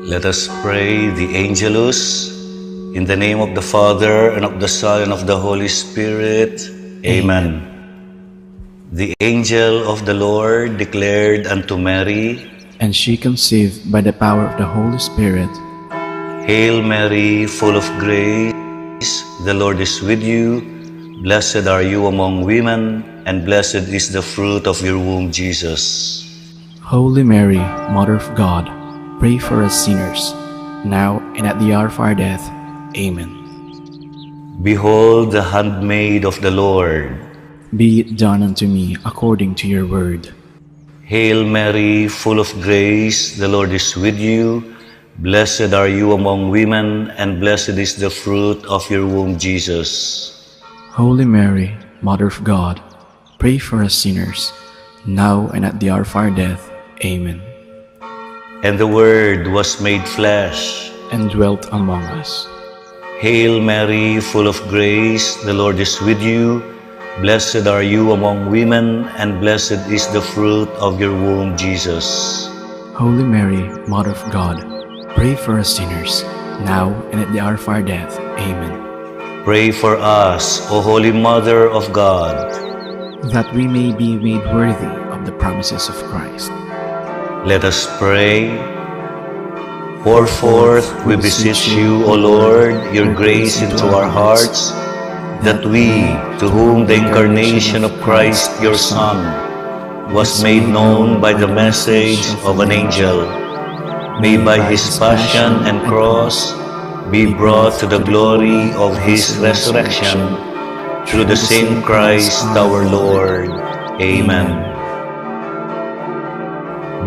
Let us pray the Angelus. In the name of the Father, and of the Son, and of the Holy Spirit. Amen. The angel of the Lord declared unto Mary, And she conceived by the power of the Holy Spirit. Hail Mary, full of grace, the Lord is with you. Blessed are you among women, and blessed is the fruit of your womb, Jesus. Holy Mary, Mother of God, pray for us sinners, now and at the hour of our death. Amen. Behold the handmaid of the Lord. Be it done unto me according to your word. Hail Mary, full of grace, the Lord is with you. Blessed are you among women, and blessed is the fruit of your womb, Jesus. Holy Mary, Mother of God, pray for us sinners, now and at the hour of our death. Amen. And the Word was made flesh, and dwelt among us. Hail Mary, full of grace, the Lord is with you. Blessed are you among women, and blessed is the fruit of your womb, Jesus. Holy Mary, Mother of God, pray for us sinners, now and at the hour of our death. Amen. Pray for us, O Holy Mother of God, that we may be made worthy of the promises of Christ. Let us pray. Pour forth, we beseech you, O Lord, your grace into our hearts, that we, to whom the incarnation of Christ your Son was made known by the message of an angel, may by his passion and cross be brought to the glory of his resurrection, through the same Christ our Lord. Amen.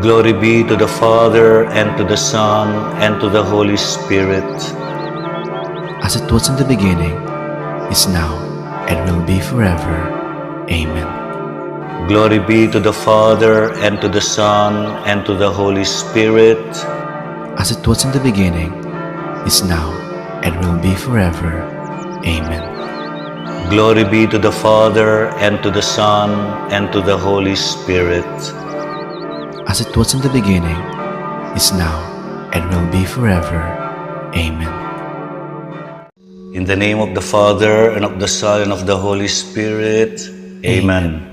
Glory be to the Father, and to the Son, and to the Holy Spirit. As it was in the beginning, is now, and will be forever. Amen. Glory be to the Father, and to the Son, and to the Holy Spirit. As it was in the beginning, is now, and will be forever. Amen. Glory be to the Father, and to the Son, and to the Holy Spirit. As it was in the beginning, is now, and will be forever. Amen. In the name of the Father, and of the Son, and of the Holy Spirit. Amen.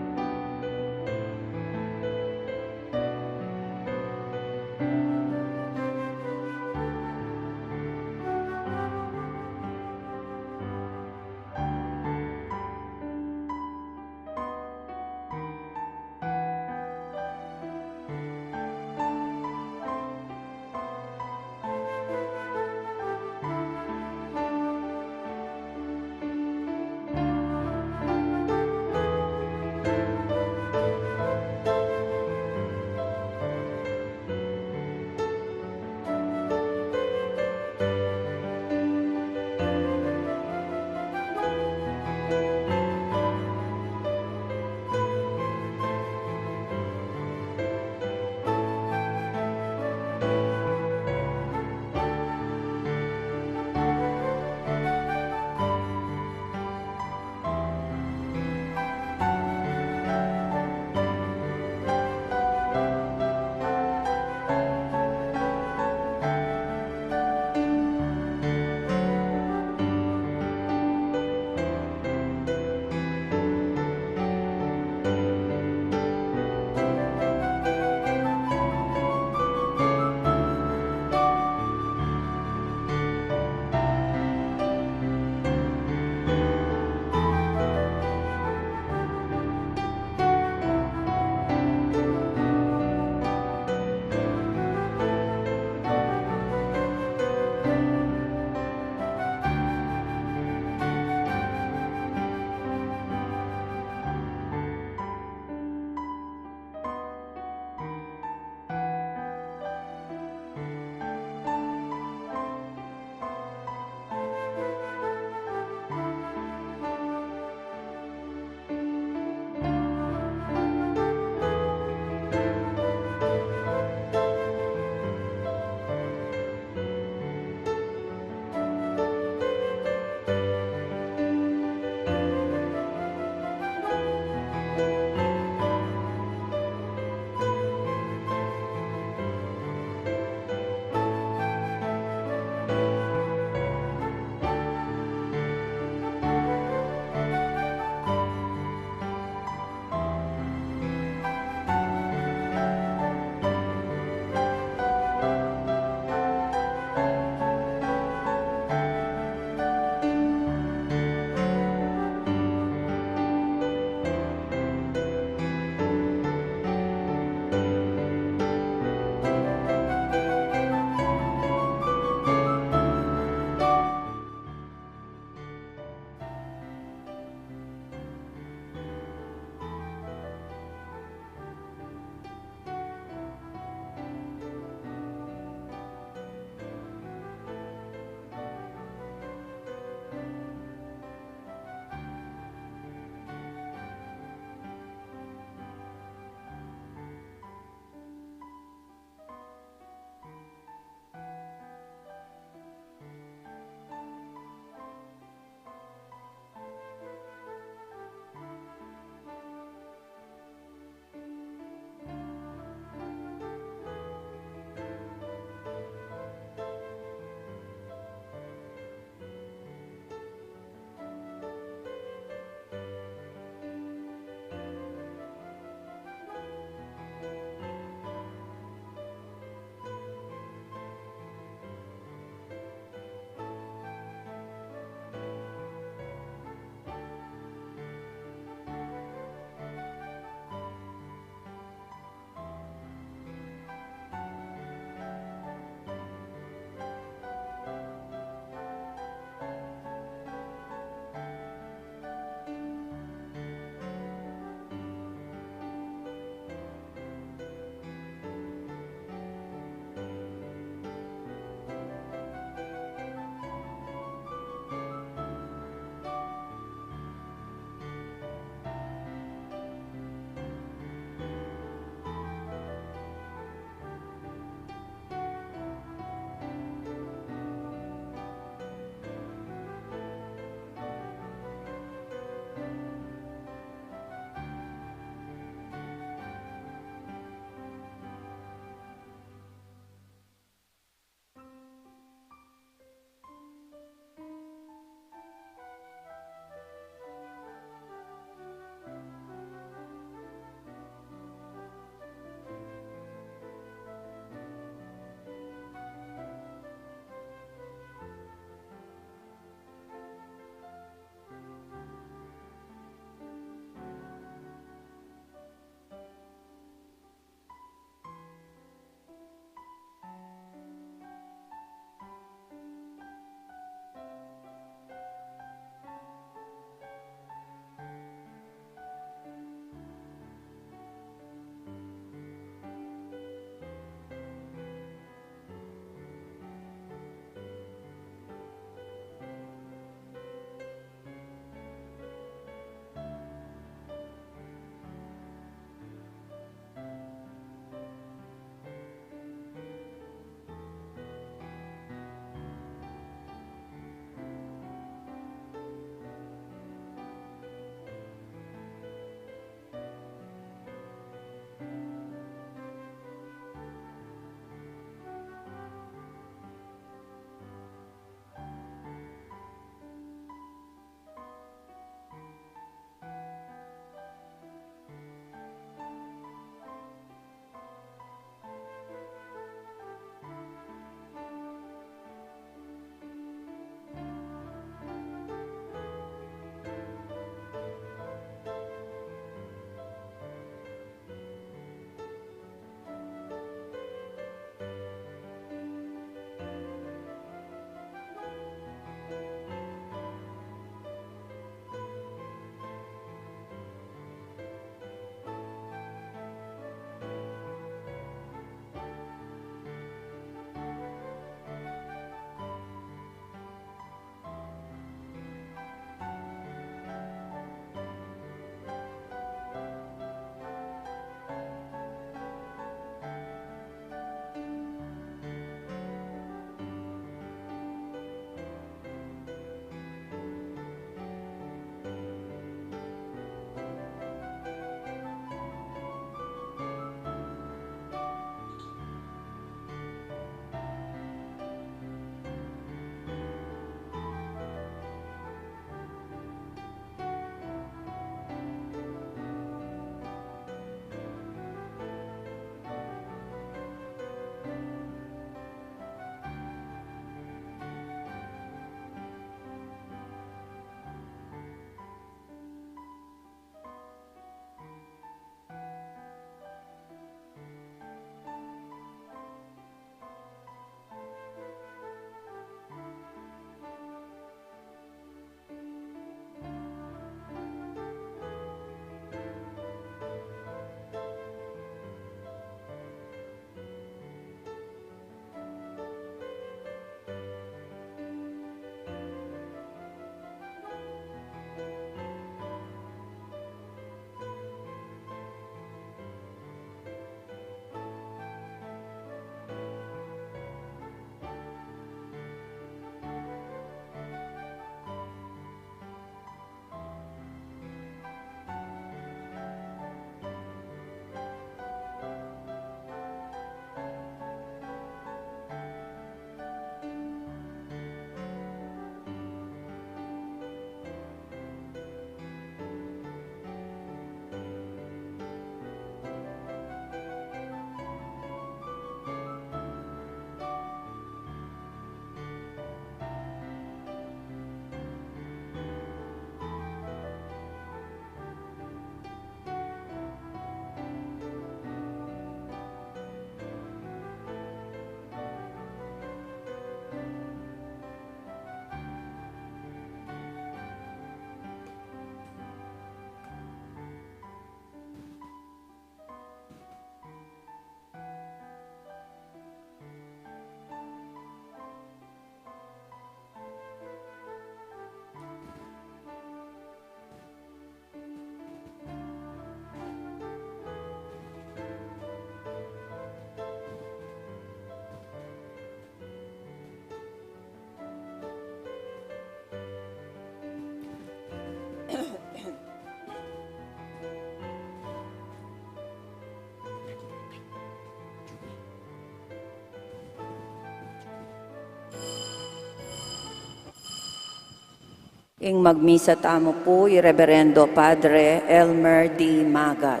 Ing magmisa tamo po, Reverendo Padre Elmer D. Magat.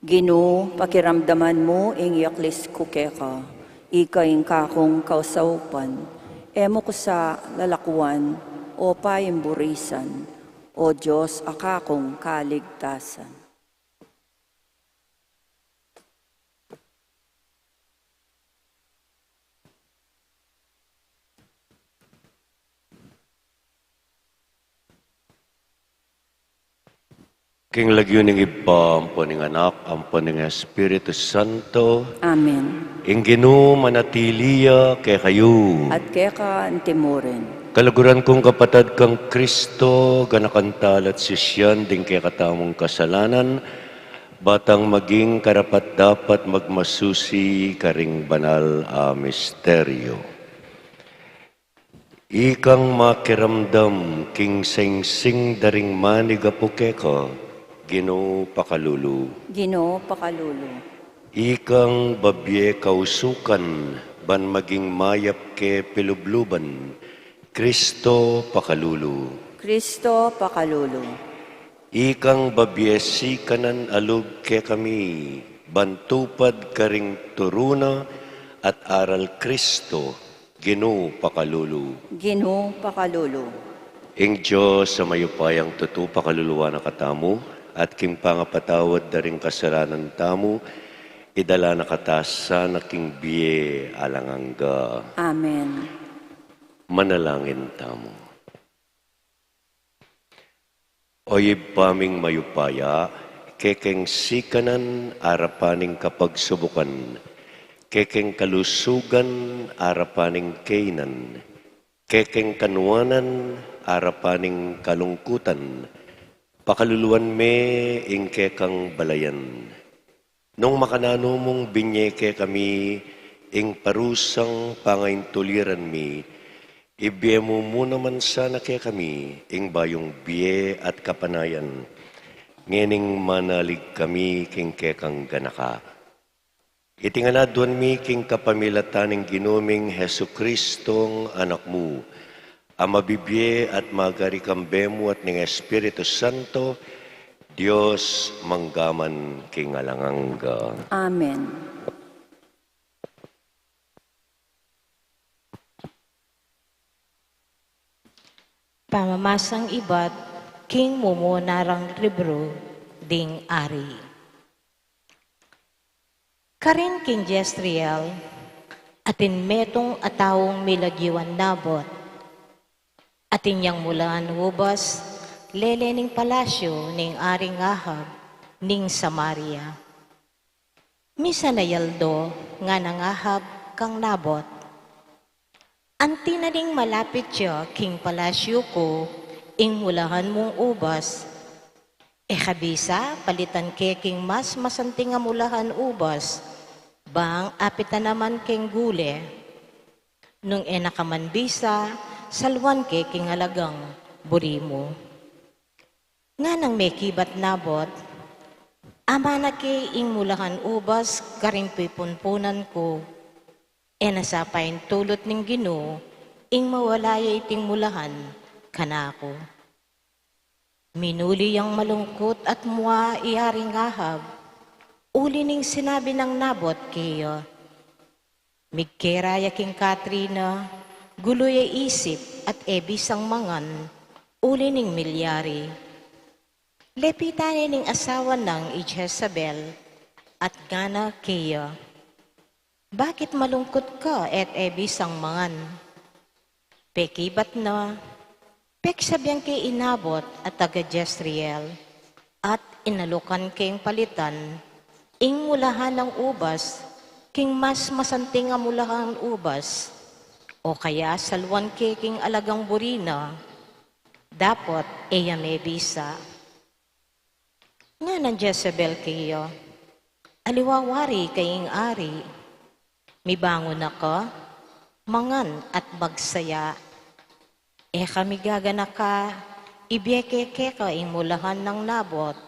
Ginoo, pakiramdaman mo ing yaklis kukeka, ikaing kakong kausaupan, emo ko sa lalakuan, o paimburisan, o Diyos akakong kaligtasan. King lagyo ning iba, ampo ning anak, ampo ning Espiritu Santo, Amen. ing Ginoo manatiliya kay kayo. At keka antimuren, Kalaguran kong kapatad kang Kristo, ganakantal at sisyan, ding kay katamong kasalanan, batang maging karapat dapat magmasusi karing banal a misteryo. Ikang makiramdam, king sing daring manigapuke ka, Ginoo pakalulu. Ginoo pakalulu, Ikang babye kausukan, ban maging mayap ke pilubluban, Kristo pakalulu. Kristo pakalulu, Ikang babye sikanan alug ke kami, bantupad karing turuna at aral Kristo, Ginoo pakalulu. Ginoo pakalulu, Ing Diyos sa mayupayang tutu pakaluluwa na katamu, at king pangapatawad daring kasalanan tamu, idala na katasa na king biye alangangga. Amen. Manalangin tamo. Oyib paming mayupaya, kekeng sikanan arapaning kapagsubukan, kekeng kalusugan arapaning kainan, kekeng kanuanan arapaning kalungkutan, pakaluluan me ing kekang balayan. Nung makanano mong binyeke kami, ing parusang pangaintuliran mi, ibiye mo muna man sana ke kami, ing bayong biye at kapanayan, ngening manalig kami king kekang ganaka. Itinganaduan mi king kapamilataning ginuming Hesu Kristong anak mo, ang mabibye at magarikambemo at ng Espiritu Santo, Diyos manggaman king alangangga. Amen. Pamamasang iba't king mumunarang libro ding ari. Karin king Jestriel, atin metong atawong milagyawan nabot, atin yang mulaan hubas, lele ning palasyo ning aring Ahab, ning Samaria. Misa na yaldo nga nang Ahab kang nabot. Anti na ding malapit siya king palasyo ko, ing mulahan mong ubas. E kabisa, palitan ke king mas masanting nga mulahan ubas, bang apitan naman king gule. Nung enakaman bisa, salwan ke king alagang burimo. Nga nang may kibat nabot, ama na ke ing mulahan ubas, karing pipunpunan ko, e nasapain tulot ning Ginoo, ing mawalaya iting mulahan, kanako. Minuli yang malungkot at mua iaring Ahab, uli ning sinabi ng nabot kayo, migkeraya king Katrina, guloy ay isip at ebisang mangan, uli ning milyari. Lepitani ning asawa ng Jezebel at gana kayo, bakit malungkot ka et ebisang mangan? Pekibat na, pek sabiang kay inabot at taga Jezreel, at inalukan kayong palitan, ing mulahan ng ubas, king mas masanting nga mulahan ng ubas, o kaya salwan kay king alagang burina, dapat eya may bisa. Nga ng Jezebel kayo, aliwawari kayong ari, mibangon ako, mangan at magsaya. E kami gagana ka, ibiyeke ka ing mulahan ng nabot,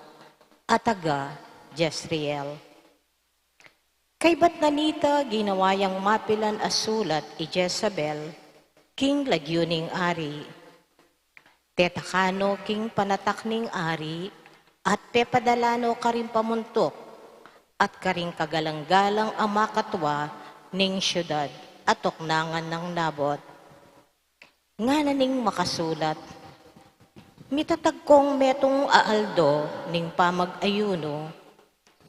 at taga Jezreel. Kay ba't nanita ginawayang mapilan asulat i Jezabel, king lagyuning ari. Tetakano king panatak ning ari, at pepadalano karing pamuntok, at karing kagalang-galang ang makatwa ning syudad, at oknangan ng Nabot. Nga na ning makasulat, mitatag kong metong aaldo ning pamag-ayuno,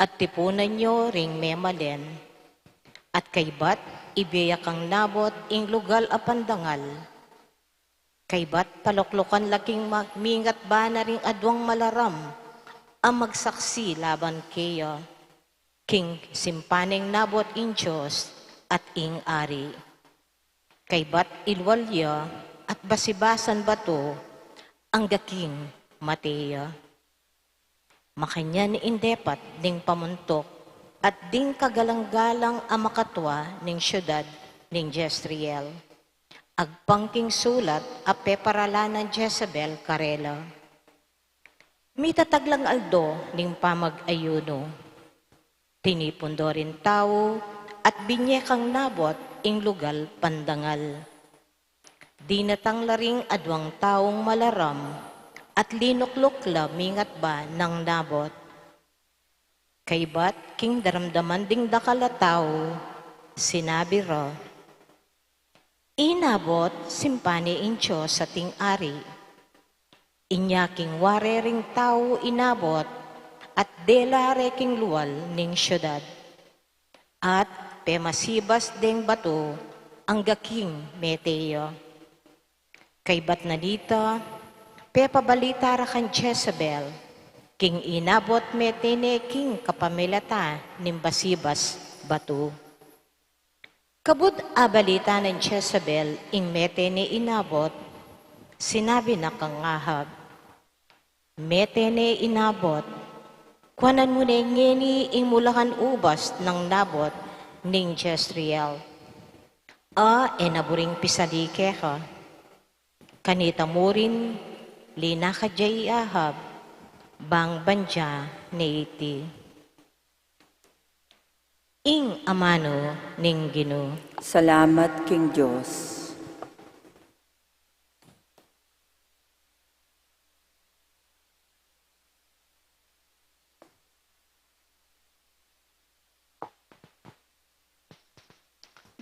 at tipunan nyo ring memalen, at kaybat ibiyak ang Nabot ing lugal a pandangal. Kaybat paloklokan laking mingat ba na ring adwang malaram, ang magsaksi laban kaya, king simpaning Nabot in Diyos at ing ari. Kaybat ilwalya at basibasan bato, ang gaking Mateya. Makanya ni indepat ding pamuntok at ding kagalang-galang ang makatwa ning syudad ning Jezreel. Agpangking sulat a peparalanan Jezebel karela. Mitataglang aldo ning pamag-ayuno. Tinipundo rin tao at binyekang Nabot ing lugal pandangal. Dinatang laring adwang taong malaram at linuklukla mingat ba ng Nabot. Kaybat king daramdaman ding dakalataw, sinabi ro, Inabot simpani incho sa ting ari. Inyaking warering tao inabot at delare king luwal ning syudad. At pemasibas ding bato ang gaking Meteyo. Kaybat na dita, pepabalita ra kan Jezebel, king inabot metene king kapamilata nimbasibas bato. Kabud abalita ng Jezebel ing metene inabot, sinabi na kang Ahab, metene inabot, kuanan mo na ngeni ing mulakan ubas ng Nabot ning Jezreel. Enaburing pisalike ka, kanita mo rin, lina ka jay Ahab, bang banja neiti. Ing amano ning Ginoo. Salamat King Diyos.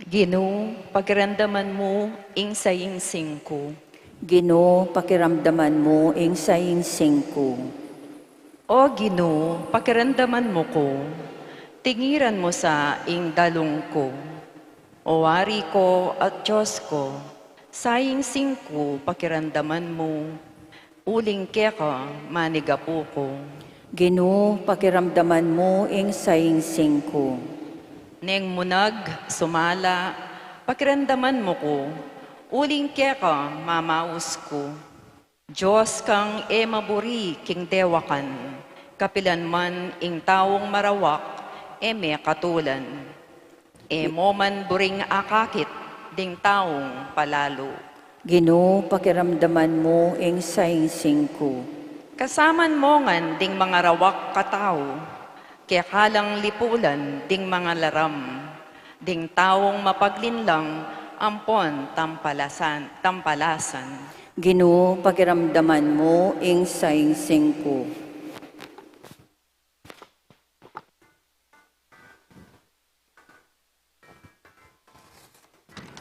Ginoo, pakiramdaman mo ing sayingsing ko. Ginoo, pakiramdaman mo ing sayingsing ko. O Ginoo, pakiramdaman mo ko. Tingiran mo sa ing dalong ko. O wari ko at Diyos ko, sayingsing ko pakiramdaman mo. Uling keka manigapo ko. Ginoo, pakiramdaman mo ing sayingsing ko. Neng munag, sumala, pakiramdaman mo ko. Uling keka mamaus ko. Diyos kang maburi king dewakan. Kapilan man ing taong marawak, me katulan. Mo man buring akakit, ding taong palalo. Ginoo, pakiramdaman mo ing sayingsing ko. Kasaman mo ngan ding mga rawak katao, kaya kalang lipulan ding mga laram, ding taong mapaglinlang, ampon tampalasan. Ginoo, pakiramdaman mo ing sayingsing ko.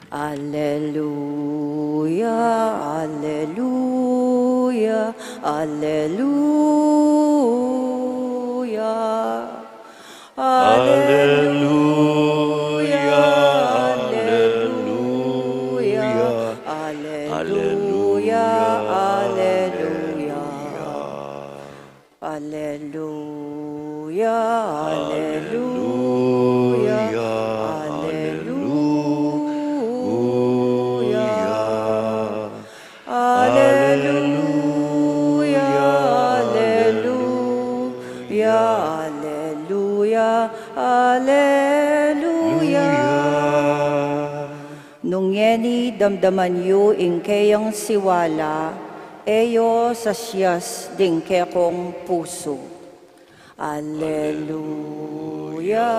Alleluia, alleluia, alleluia. Alleluia, alleluia, Alleluia, alleluia. Alleluia, alleluia, alleluia. Alleluia, alleluia, alleluia, alleluia. Nung yeni damdaman yu ing kayang siwala, eyo sa siyas ding kekong puso. Alleluia. Alleluia,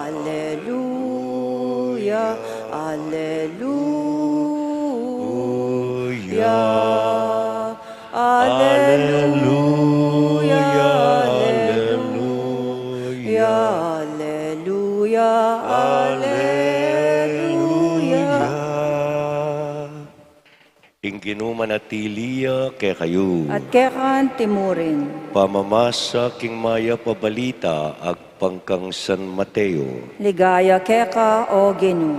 Alleluia, Alleluia, Alleluia, Alleluia. Ing ginumanatiliya kay kayo. At kekan timurin, Pamamasa king maya pabalita agpangkang San Mateo. ligaya keka o Ginu.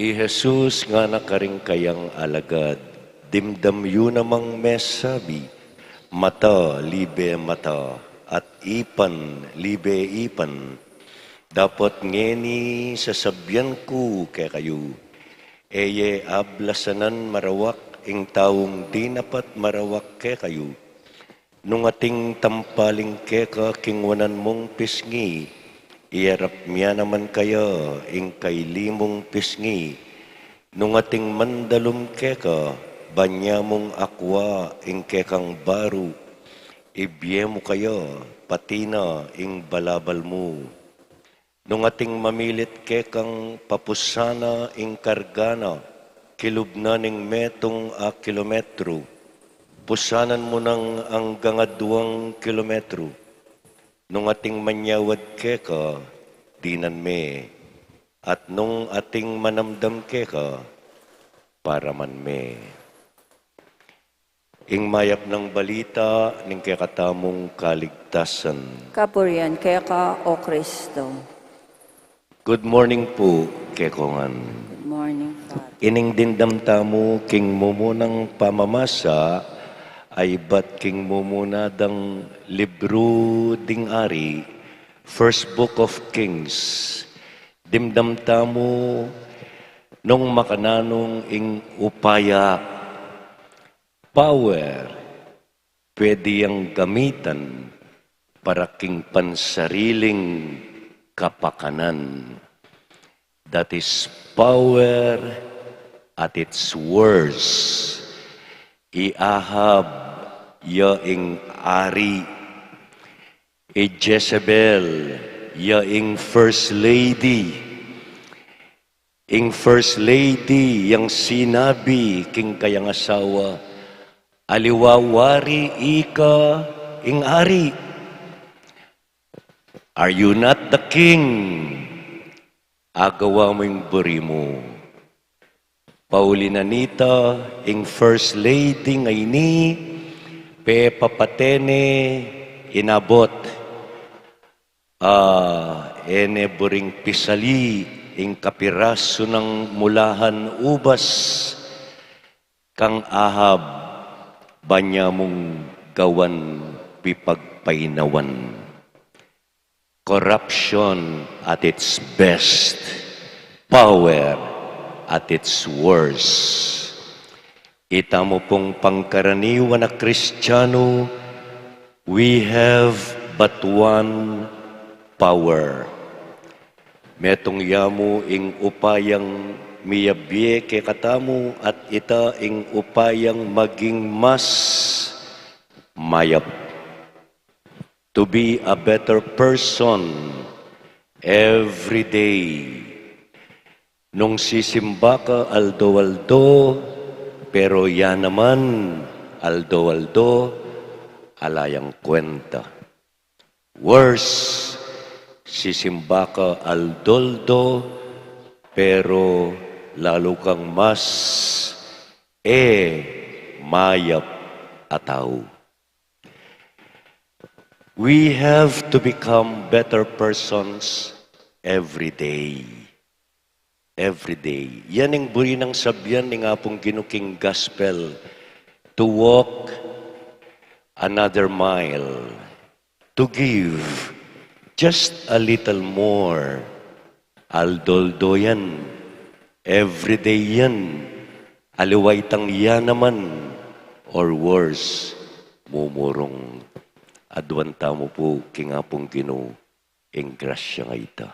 I Jesus nga nakaring kayang alagad, dimdam yun namang mesabi, mata libe mata, at ipan libe ipan. Dapat ngeni sasabyan ko kay kayo, eye ablasanan marawak, ing taong di napat marawak kay kayo. Nung ating tampaling keka kingwanan mong pisngi, iarap miya naman kaya ing kay limong pisngi. Nung ating mandalum keka, banya mong akwa ing kekang baru. Ibye mo kaya, pati na ing balabal mo. Nung ating mamilit kekang papusana ing kargana, kilubnan ing metong a kilometro. Pusanan mo nang hanggang 2 kilometro. Nung ating manyawad keka, dinan me. At nung ating manamdam keka, para man me. Ing mayap ng balita, ning kekatamong kaligtasan. Kapurian keka o Kristo. Good morning po, kekongan. Good morning, Father. Ining dindamtamo king mumunang pamamasa, ay bat king mumunadang libro ding ari, First Book of Kings. Dimdamtamo nung makananong ing upaya, power, pwede yang gamitan para king pansariling kapakanan. That is power at its worst. I-Ahab, yaing ari. I-Jezebel, yaing first lady. Ing first lady, yang sinabi king kayang asawa, aliwawari ika ing ari. Are you not the king? Agawa mo yung buri mo. Paulinanita, ing first lady ngay ni, pe papatene, inabot. Ene buring pisali, ing kapiraso ng mulahan ubas, kang Ahab, banya mong gawan pipagpainawan. Corruption at its best, power at its worst. Ita mo pong pangkaraniwan na Kristiyano, we have but one power. Metong yamu ing upayang miyabye ke katamu at ita ing upayang maging mas mayap. To be a better person every day. Nung sisimba ka aldo-aldo, pero yan naman aldo-aldo, alayang kwenta. Worse, sisimba ka aldoldo, pero lalo kang mas mayap ataw. We have to become better persons every day. Every day. Yan ang buri ng sabyan ni nga pong ginuking gospel. To walk another mile. To give just a little more. Aldoldo yan. Every day yan. Aliwaytang yan naman. Or worse, mumurong. Adwanta mo po kingapong Ginoo ing grasya nga ita.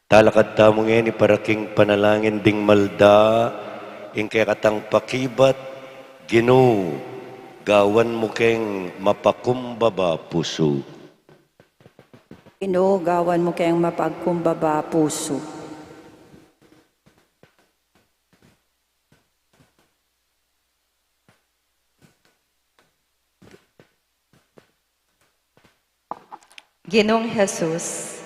Talakad tamo ngayon para king panalangin ding malda ing kaya katang pakibat Ginoo gawan mo keng mapakumbaba puso. Ginoo, gawan mo kayang mapagkumbaba puso. Ginong Jesus,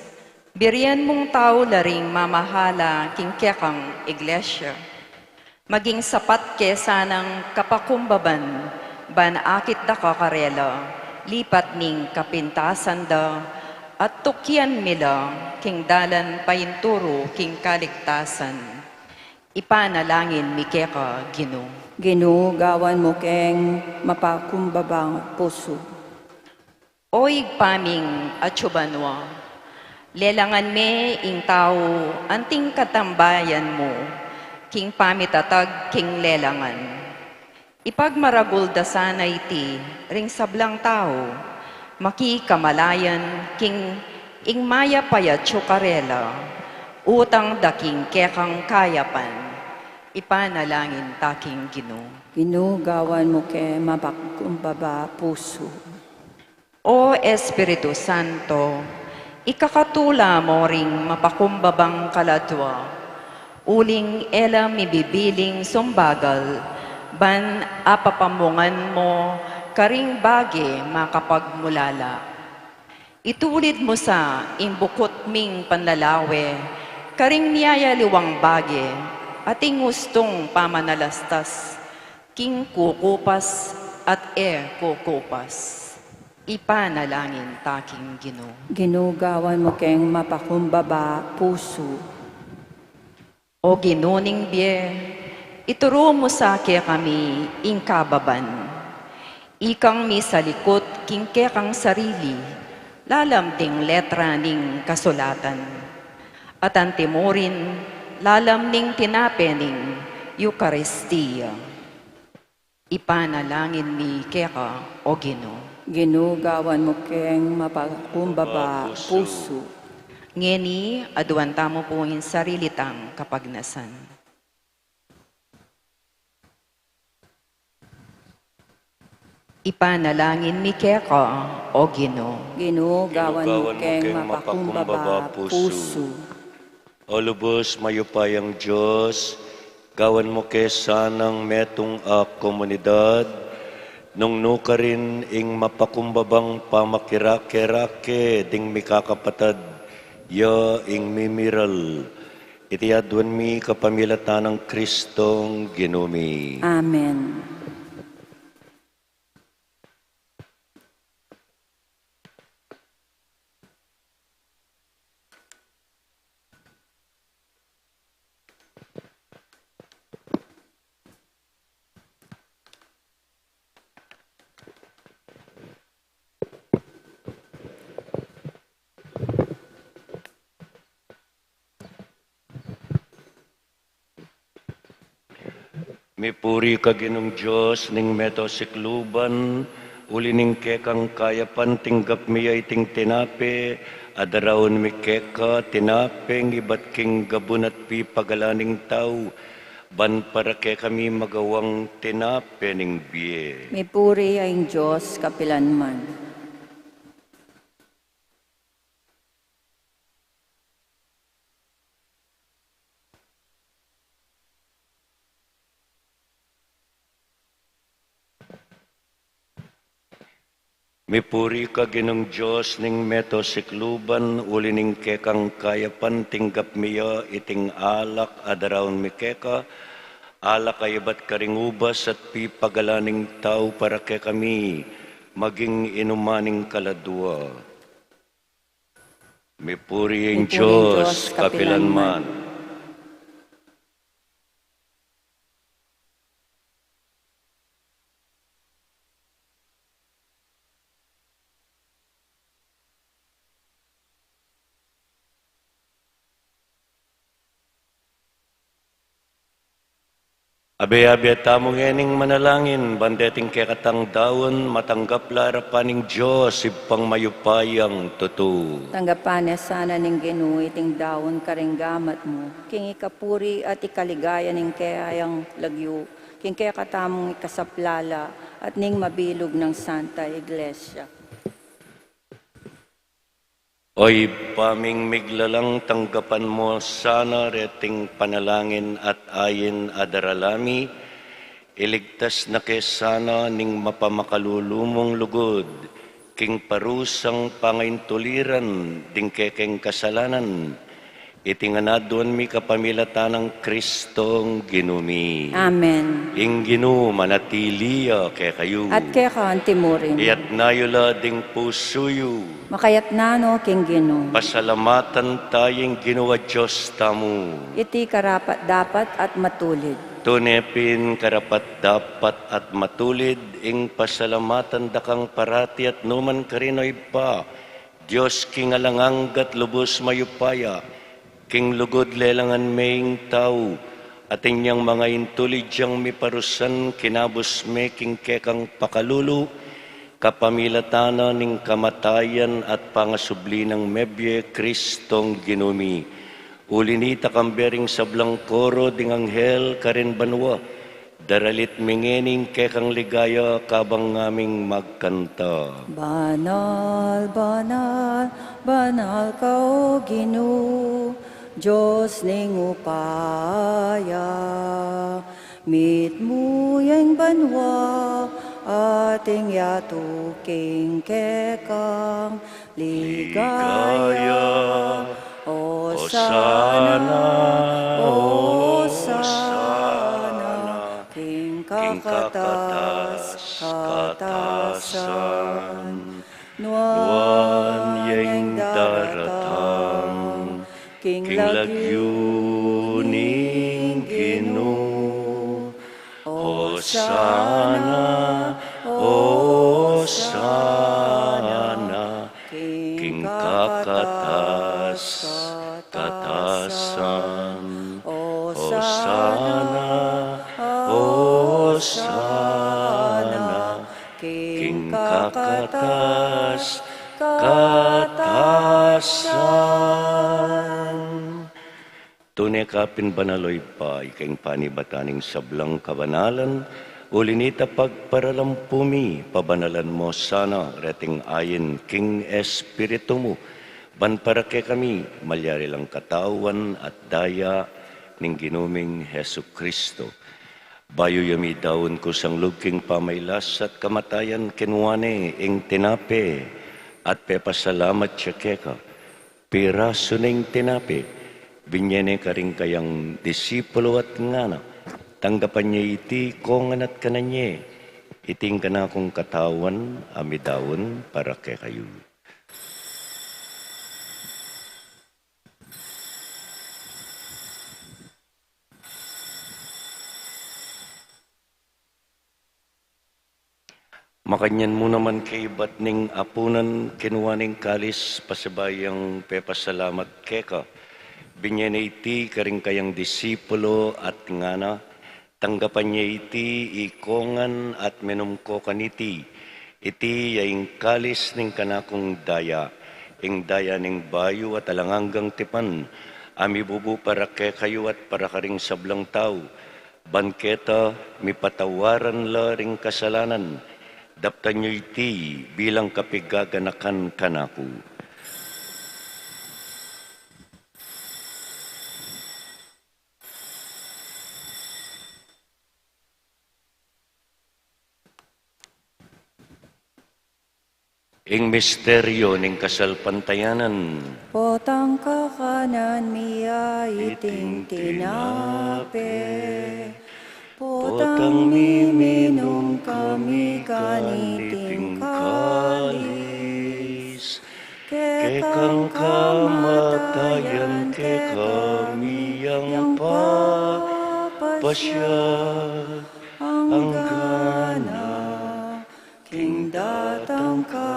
biriyan mong tao laring mamahala king kekang iglesia. Maging sapat kesa ng kapakumbaban, ban akit da kakarela, lipat ning kapintasan da, at tukyan mila king dalan payinturo king kaligtasan. Ipanalangin mi keka, Ginoo. Ginoo, gawan mo kayang mapagkumbabang puso. Oig paming atsubanwa, lelangan me ing tao anting katambayan mo, king pamitatag king lelangan. Ipagmaragul da sana iti, ring sablang tao, makikamalayan king ing maya payat tsukarela, utang daking kekang kayapan, ipanalangin taking Ginoo. Ginoo, gawan mo kayang mapagkumbaba puso. O Espiritu Santo, ikakatula mo ring mapakumbabang kaladwa, uling ela mibibiling sumbagal, ban apapamungan mo karing bagi makapagmulala. Itulid mo sa imbukot ming panlalawe, karing niyaya liwang bagi, ating gustong pamanalastas, king kukupas at kukupas. Ipanalangin taking Ginoo. Ginoo, gawan mo kayang mapakumbaba puso. O ginuning biye, ituro mo sa kaya kami ing kababan. Ikang mi sa likot king kekang sarili, lalamding letra ning kasulatan. At ang timurin, lalam ning tinapening Eucharistia. Ipanalangin mi keka, o Ginoo. Ginoo, gawan mo kayang mapagkumbaba puso. Ngeni, aduanta mo po yung sarili tang kapagnasan. Ipanalangin mi keka, o Ginoo. Ginoo, gawan mo Gawan mo kayang kayang mapakumbaba mapakumbaba puso. O lubos mayupayang Diyos, gawan mo kay sanang metong a komunidad, nung nuka rin ing mapakumbabang pamakirake-rake ding mikakapatad, ya ing mimiral. Itiyadwan mi kapamilatan ng Kristong ginumi. Amen. Mipuri ka ginong Diyos, ning meto sikluban, uli ning kekang kayapan, tinggap miya iting tinape, adaraon mi keka, tinapeng, ibat king gabun at pipagalaning tao, ban para ke kami magawang tinape ning biye. May puri ang Diyos kapilanman. Mipuri ka ginong Diyos, ning meto sikluban, uli ning kekang kayapan, tinggap miya iting alak, adaraon mi keka, alak ay ibat karing ubas at pipagalaning tao para ke kami, maging inumaning kaladwa. Mipuri ang Diyos, kapilanman. Abe-abe at tamong ening manalangin, bandeting kekatang daon, matanggap larapaning Diyos, ipang mayupayang tutu. Tanggapan niya sana ning Ginoo iting daon karinggamat mo, king ikapuri at ikaligaya ning kayang lagyo, king kaya katamong ikasaplala at ning mabilog ng Santa Iglesia. Oy, paming miglalang tanggapan mo sana reting panalangin at ayin adaralami, iligtas na kesana ning mapamakalulumong lugod, king parusang pangaintuliran, ding kekeng kasalanan, itinganadon mi kapamilatanang Kristong ginumi. Amen. Ing ginu manatiliya kay kayo. At kaya ka antimurin. Iyat nayula ding pusuyo. Makayat nano king Ginoo. Pasalamatan tayong ginawa Diyos tamu. Iti karapat dapat at matulid. Tunepin karapat dapat at matulid ing pasalamatan dakang parati at numan karinoy pa. Diyos king alanganggat lubos mayupaya. King lugod lelangan maying tao. At inyang mga intulid diyang miparusan kinabos me king kekang pakalulu. Kapamilatana ning kamatayan at pangasubli ng mebye Kristong ginumi. Ulinita kambering sablang koro ding anghel karin banwa. Daralit mingening kekang ligaya kabang ngaming magkanta. Banal, banal, banal ka o Ginoo, Diyos ning upaya. Mit mo yang banwa, ating yatuking kekang ligaya. O sana, o sana, king kakatas, katasan, nuan yang daratang, king lagyo ning Ginoo. O sana, o sana, king kakatas, katasan. O sana, o sana, king kakatas, katasan. Tunay kapin banaloy pa, ikaing panibataning sablang kabanalan, ulinita pagparalampumi, pabanalan mo sana, reting ayin, king espiritu mo, ban para kay kami, malyari lang katawan at daya, ning ginuming Hesu Kristo. Bayo yami daon ko sang lugking pamaylas at kamatayan kinwane, ing tinape, at pepasalamat siya keka, piraso ning tinape, binyene ka rin kayang disipulo at ngana, tanggapan niya iti kongan at kananye, iting ka na akong katawan, amidawon para kay kayo. Makanyan mo naman kay ba't ning apunan kinuwaning kalis pasabayang pepasalamat keka. Binyene iti karing kayang disipulo at ngana, tanggapan niya iti ikongan at menumko kaniti. Iti yaing kalis ning kanakong daya, ing daya ning bayo at alanganggang tipan, ami bubu para kay kayo at para karing sablang tao. Banketa, mipatawaran la ring kasalanan, daptan nyo iti bilang kapigaganakan kanaku. Ing misteryo ning kasalpantayanan, Potang kakanan miya iting tinape, potang miminum kami kaniting kalis, kekang kamatayan kekami yang papasya anggana, king datang ka,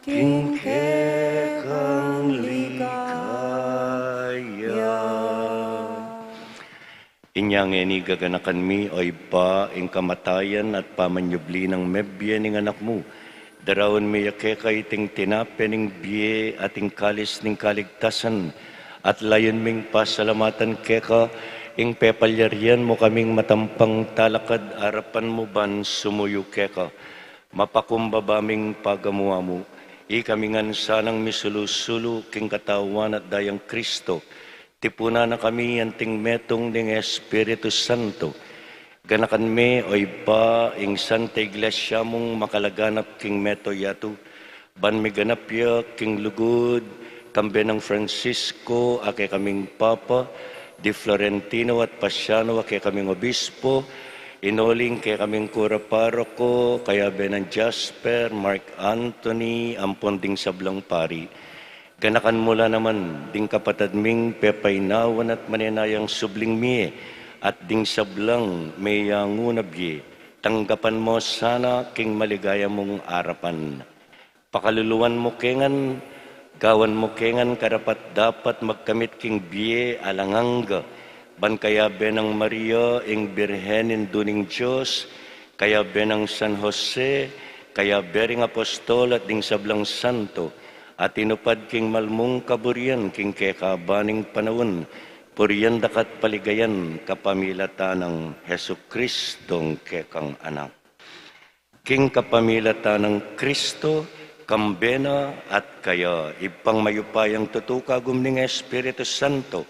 king kekang ligaya. Inyang eni gaganakan mi oy pa ing kamatayan at pamanyubli ng mebye ning anak mo. Darawon mi yakeka iting tinape ning biye ating kalis ning kaligtasan at layon ming pasalamatan keka ing pepalyarian mo kaming matampang talakad arapan mo ban sumuyo keka. Mapakumbabaming pagamuha mo, Ikamingan sanang misulusulu king katawan at dayang Kristo. Tipuna na kami anting metong ning Espiritu Santo. Ganakan me oy pa ing Santa Iglesia mong makalaganap king meto yatu. Ban mi ganap ya king lugod, kambe ng Francisco, ake kaming Papa, Di Florentino at Pasiano, ake kaming Obispo, inoling kay kaming Kura Paroko, kaya Benan Jasper, Mark Anthony, ampon ding sablang pari. Ganakan mula naman, ding kapatad ming pepaynawan at manenayang subling miye, at ding sablang may ngunabye. Tanggapan mo sana king maligaya mong arapan. Pakaluluwan mo kengan, gawan mo kengan karapat dapat magkamit king biye alanganga. Ban kaya benang Maria ing Birhenin duning Diyos, kaya benang San Jose, kaya bering apostol at ding sablang santo, at inupad king malmong kaburian king kekabaning panawon, puriyan dakat paligayan kapamilata ng Heso Kristong kekang anak. King kapamilata ng Kristo, kambena at kaya ipang mayupayang tutuka gumning Espiritu Santo,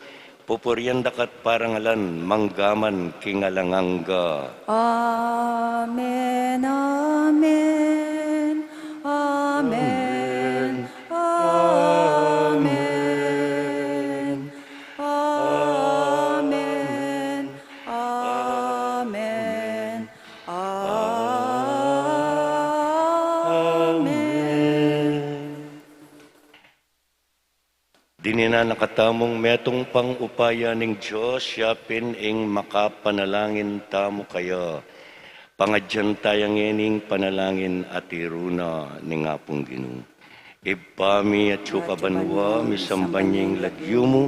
pupurian dakat parangalan manggaman kingalanganga. Amen, amen, amen, amen, amen, amen, amen. Dinina nakatamong metong pang upaya ning Diyos, yapin ing makapanalangin tamo kaya. Pangadyan tayang ening panalangin at iruna ni nga pong Ginoo. Ipami at sukabanwa, misambanying lagyumo,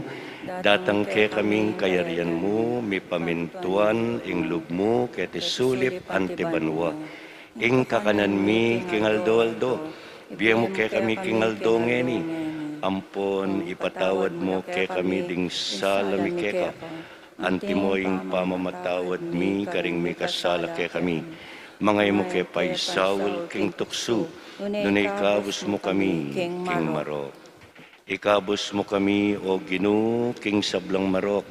datang ke kaming kayarian mo, mi pamintuan, ing lugmo, kete sulip antibanwa. Ing kakanan mi, kingaldo-aldo, biya mo ke kami kingaldo ngeni, ampon ipatawad mo ke kami ding salami keka, antimoing pamamatawad mi, karing mi kasala ke kami. Mangay mo ke paisawal king tukso, nunay kabus mo kami, king marok. Ikabus mo kami, o Ginoo, king sablang marok,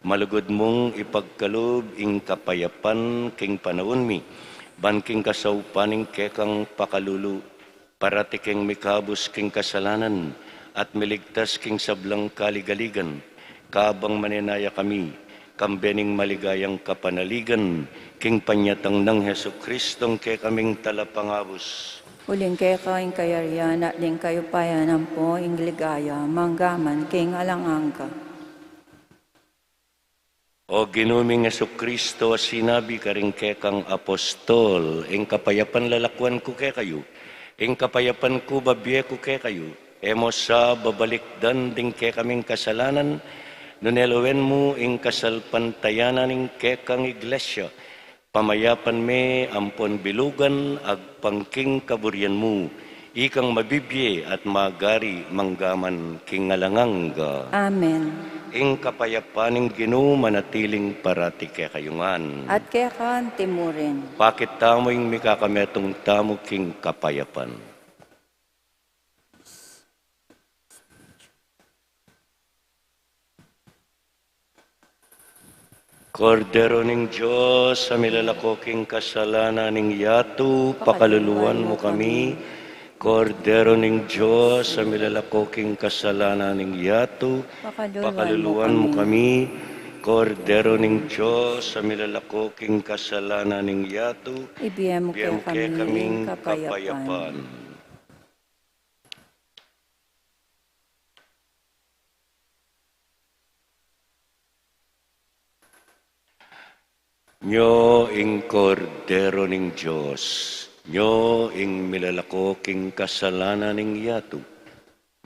malugod mong ipagkalob, ing kapayapan, king panahon mi, ban king kasaupaning kekang pakalulu, parati king mikabus king kasalanan, at miligtas king sablang kaligaligan, kabang manenaya kami, kambening maligayang kapanaligan, king panyatang ng Heso Kristong ke kaming talapangabos. Uling kaya kaing kayarian at ling kayo payanan po ing ligaya, manggaman king alangangka. O ginuming Heso Kristo, sinabi ka rin kekang apostol, ing kapayapan lalakwan ko ke kayo, ing kapayapan ko babye ko ke kayo, emo sa babalikdan ding ke kaming kasalanan, nunelowen mo ing kasalpantayanan ing kekang iglesia, pamayapan me ampon bilugan agpangking kaburian mo, ikang mabibye at magari manggaman kingalanganga. Amen. Ing kapayapaning Ginoo manatiling parati kaya kayungan. At kaya kaan timurin. Bakit tamo ing mikakametong tamo king kapayapan? Kordero ning Diyos, sa milalakoking kasalanan ning yatu, pakaluluwan mo kami. Kordero ning Diyos, sa milalakoking kasalanan ning yatu, pakaluluwan mo kami. Kordero ning Diyos, sa milalakoking kasalanan ning yatu, Ibigay mo biyang kaya kaming kaming kapayapan. Nyo ing kordero ning Diyos, nyo ing milalakoking kasalanan ning yatu,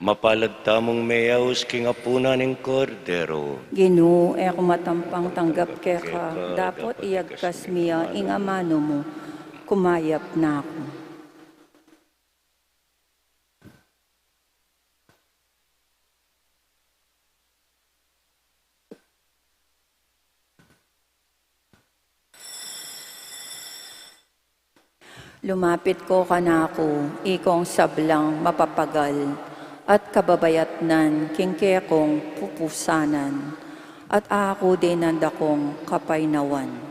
mapalad tamong mayaws king apuna ning kordero. Ginoo, e kumatampang tanggap kaya ka, dapat iyagkas miya ing amano mo, kumayap na ako. Lumapit ko kanako, ikong sablang mapapagal, at kababayatnan kingkekong pupusanan, at ako din nandakong kapaynawan.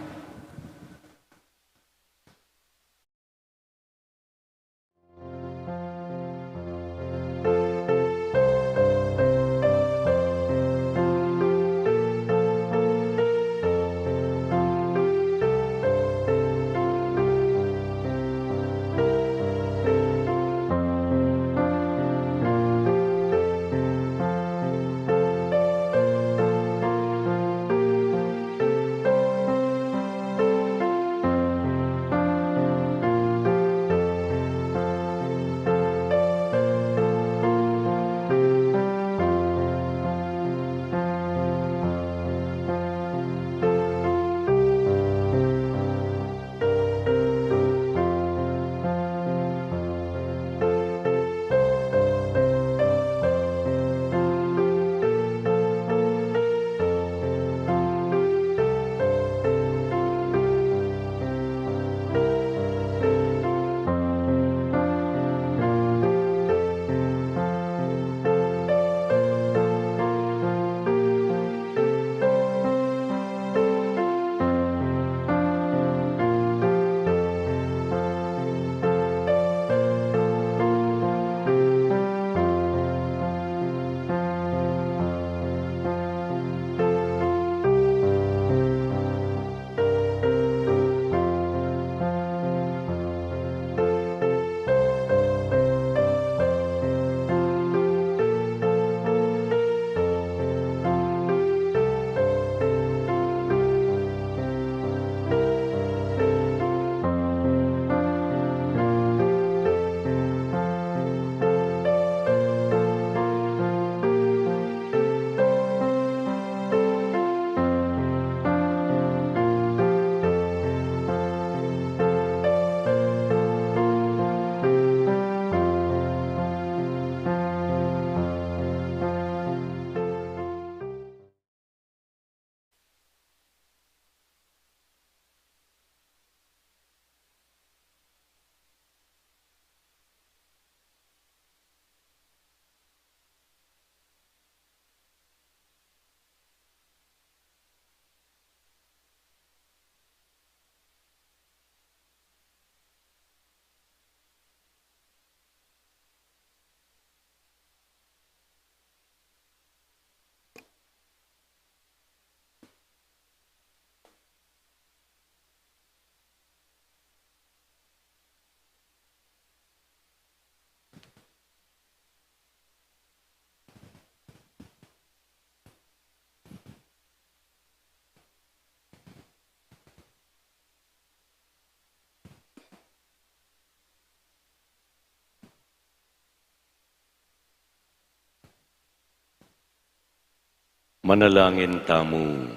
Manalangin tamu.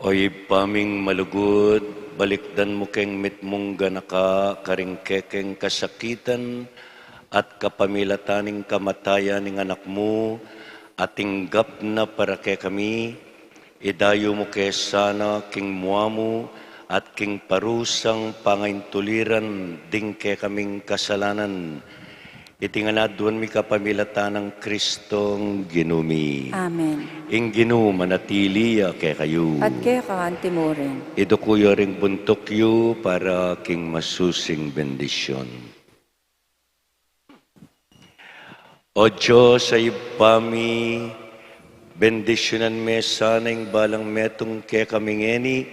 Oy paming malugod, balikdan mo keng mitmong ganaka, karingkekeng kasakitan, at kapamilataning kamatayan ng anak mo, at tinggap na para ke kami, idayo mo ke sana king muamo, at king parusang pangaintuliran, ding ke kaming kasalanan, itinganadwan mi kapamilatan ng Kristong ginumi. Amen. Ing ginu manatili ke kayo. At kaya kakanti mo rin. Ito kuya ring buntok yu para king masusing bendisyon. O Diyos ay pami, bendisyonan me sanang balang metong ke kamingeni,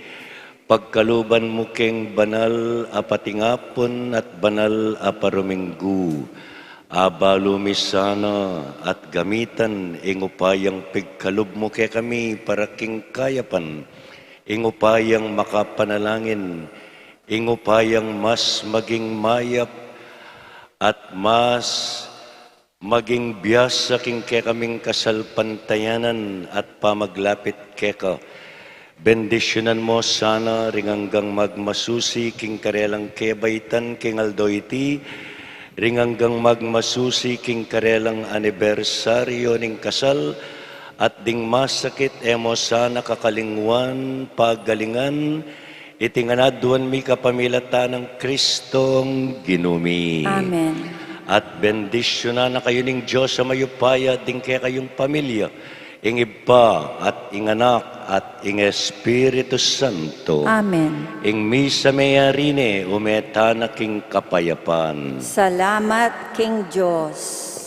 pagkaluban mo keng banal apatingapon at banal aparuminggu. Abalo mi sana at gamitan ingupayang pigkalub mo ke kami para king kayapan, ingupayang makapanalangin, ingupayang mas maging mayap at mas maging biyasa king ke kaming kasalpantayanan at pamaglapit ke ka. Bendisyonan mo sana ringanggang magmasusi king karelang kebaitan king aldoyti, ringanggang magmasusi king karelang anibersaryo ning kasal, at ding masakit emo sana kakalingwan, paggalingan, itinganadwan mi kapamilata ng Kristong ginumi. Amen. At bendisyonan na kayo ning Diyos sa mayupaya, ding kaya kayong pamilya, ing Iba at ing Anak at ing Espiritu Santo. Amen. Ing misa mayarine, umeta na king kapayapan. Salamat, King Diyos.